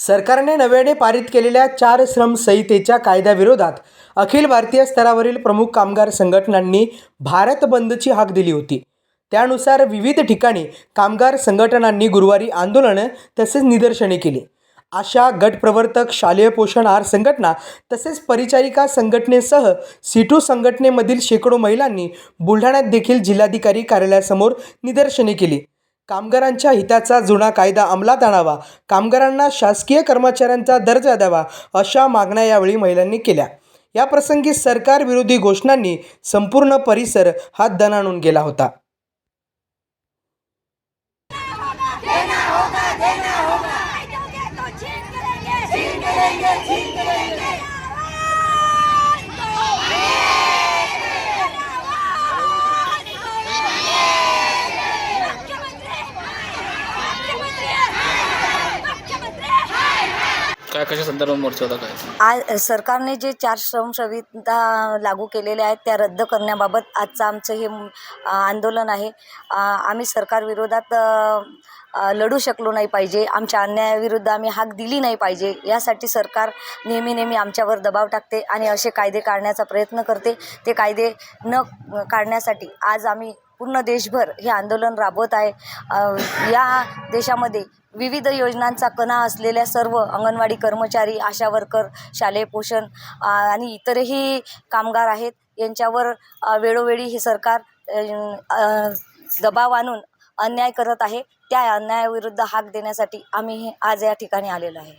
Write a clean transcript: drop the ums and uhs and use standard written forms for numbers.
सरकारने नव्याने पारित केलेल्या 4 श्रम संहितेच्या कायद्याविरोधात अखिल भारतीय स्तरावरील प्रमुख कामगार संघटनांनी भारत बंदची हाक दिली होती। त्यानुसार विविध ठिकाणी कामगार संघटनांनी गुरुवारी आंदोलनं तसेच निदर्शने केली। आशा, गटप्रवर्तक, शालेय पोषण आहार संघटना तसेच परिचारिका संघटनेसह सीटू संघटनेमधील शेकडो महिलांनी बुलढाण्यात देखील जिल्हाधिकारी कार्यालयासमोर निदर्शने केली। कामगारांच्या हिताचा जुना कायदा अंमलात आणावा, कामगारांना शासकीय कर्मचाऱ्यांचा दर्जा द्यावा अशा मागण्या यावेळी महिलांनी केल्या। या प्रसंगी सरकार विरोधी घोषणांनी संपूर्ण परिसर हा दणाणून गेला होता। काय कशा संदर्भात मोर्चा होता? काय आज सरकारने जे 4 श्रम संहिता लागू केलेल्या आहेत त्या रद्द करण्याबाबत आजचं आमचं हे आंदोलन आहे। आम्ही सरकारविरोधात लढू शकलो नाही पाहिजे, आमच्या अन्यायाविरुद्ध आम्ही हाक दिली नाही पाहिजे, यासाठी सरकार नेहमी आमच्यावर दबाव टाकते आणि असे कायदे काढण्याचा प्रयत्न करते। ते कायदे न काढण्यासाठी आज आम्ही पूर्ण देशभर हे आंदोलन राबवत आहे। या देशामध्ये विविध योजनांचा कणा असलेल्या सर्व अंगणवाडी कर्मचारी, आशा वर्कर, शालेय पोषण आणि इतरही कामगार आहेत, यांच्यावर वेळोवेळी हे सरकार दबाव आणून अन्याय करत आहे। त्या अन्यायाविरुद्ध हाक देण्यासाठी आम्ही आज या ठिकाणी आलेलो आहे।